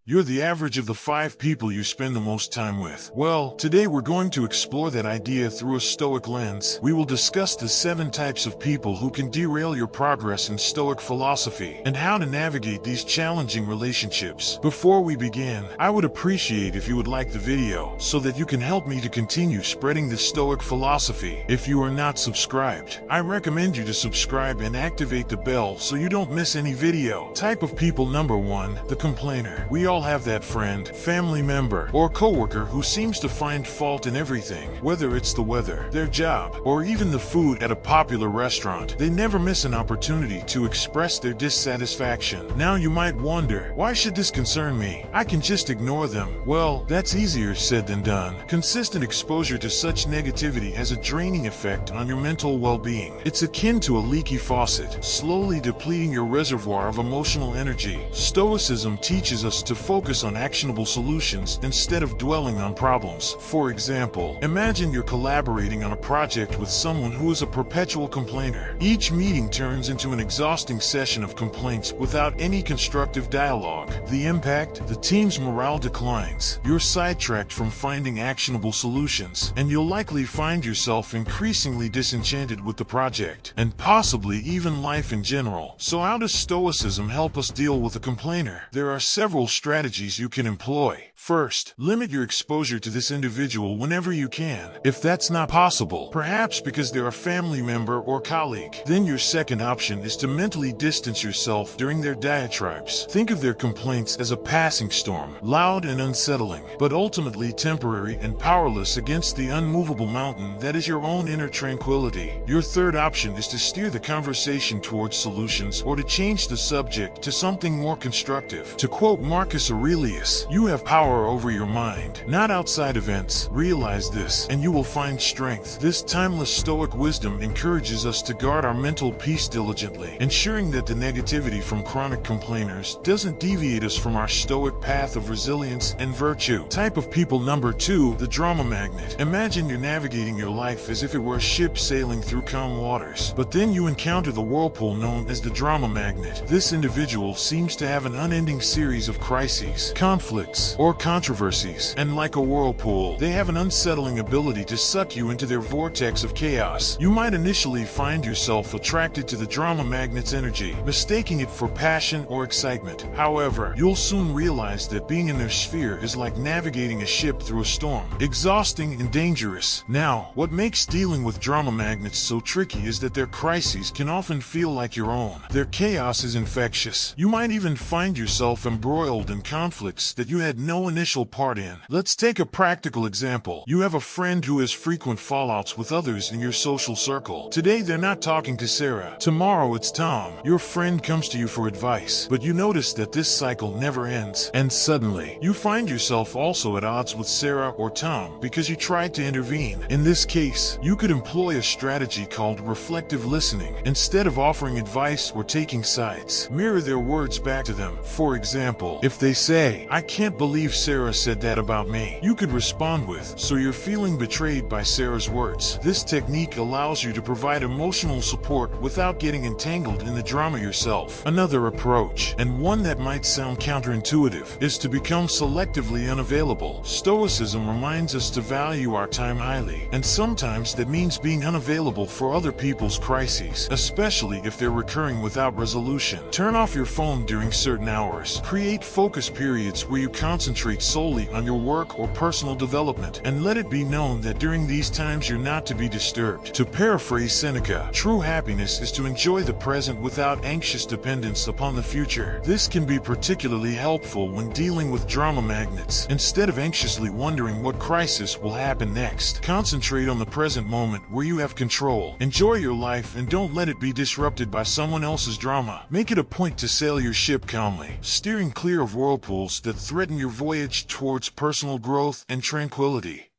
You're the average of the 5 people you spend the most time with. Well, today we're going to explore that idea through a Stoic lens. We will discuss the 7 types of people who can derail your progress in Stoic philosophy, and how to navigate these challenging relationships. Before we begin, I would appreciate if you would like the video, so that you can help me to continue spreading the Stoic philosophy. If you are not subscribed, I recommend you to subscribe and activate the bell so you don't miss any video. Type of people number 1, the complainer. We all have that friend, family member, or coworker who seems to find fault in everything. Whether it's the weather, their job, or even the food at a popular restaurant, they never miss an opportunity to express their dissatisfaction. Now you might wonder, why should this concern me? I can just ignore them. Well, that's easier said than done. Consistent exposure to such negativity has a draining effect on your mental well-being. It's akin to a leaky faucet, slowly depleting your reservoir of emotional energy. Stoicism teaches us to focus on actionable solutions instead of dwelling on problems. For example, imagine you're collaborating on a project with someone who is a perpetual complainer. Each meeting turns into an exhausting session of complaints without any constructive dialogue. The impact? The team's morale declines. You're sidetracked from finding actionable solutions, and you'll likely find yourself increasingly disenchanted with the project, and possibly even life in general. So how does Stoicism help us deal with a complainer? There are several strategies you can employ. First, limit your exposure to this individual whenever you can. If that's not possible, perhaps because they're a family member or colleague, then your second option is to mentally distance yourself during their diatribes. Think of their complaints as a passing storm, loud and unsettling, but ultimately temporary and powerless against the unmovable mountain that is your own inner tranquility. Your third option is to steer the conversation towards solutions or to change the subject to something more constructive. To quote Marcus Aurelius, "You have power over your mind, not outside events. Realize this, and you will find strength." This timeless Stoic wisdom encourages us to guard our mental peace diligently, ensuring that the negativity from chronic complainers doesn't deviate us from our Stoic path of resilience and virtue. Type of people number 2, the drama magnet. Imagine you're navigating your life as if it were a ship sailing through calm waters, but then you encounter the whirlpool known as the drama magnet. This individual seems to have an unending series of crises, conflicts, or controversies, and like a whirlpool, they have an unsettling ability to suck you into their vortex of chaos. You might initially find yourself attracted to the drama magnet's energy, mistaking it for passion or excitement. However, you'll soon realize that being in their sphere is like navigating a ship through a storm, exhausting and dangerous. Now, what makes dealing with drama magnets so tricky is that their crises can often feel like your own. Their chaos is infectious. You might even find yourself embroiled in conflicts that you had no initial part in. Let's take a practical example. You have a friend who has frequent fallouts with others in your social circle. Today they're not talking to Sarah. Tomorrow it's Tom. Your friend comes to you for advice, but you notice that this cycle never ends. And suddenly, you find yourself also at odds with Sarah or Tom because you tried to intervene. In this case, you could employ a strategy called reflective listening. Instead of offering advice or taking sides, mirror their words back to them. For example, if they say, "I can't believe Sarah said that about me," you could respond with, "So you're feeling betrayed by Sarah's words." This technique allows you to provide emotional support without getting entangled in the drama yourself. Another approach, and one that might sound counterintuitive, is to become selectively unavailable. Stoicism reminds us to value our time highly, and sometimes that means being unavailable for other people's crises, especially if they're recurring without resolution. Turn off your phone during certain hours. Create focus periods where you concentrate solely on your work or personal development, and let it be known that during these times you're not to be disturbed. To paraphrase Seneca, true happiness is to enjoy the present without anxious dependence upon the future. This can be particularly helpful when dealing with drama magnets. Instead of anxiously wondering what crisis will happen next, concentrate on the present moment where you have control. Enjoy your life and don't let it be disrupted by someone else's drama. Make it a point to sail your ship calmly, steering clear of whirlpools that threaten your voyage towards personal growth and tranquility.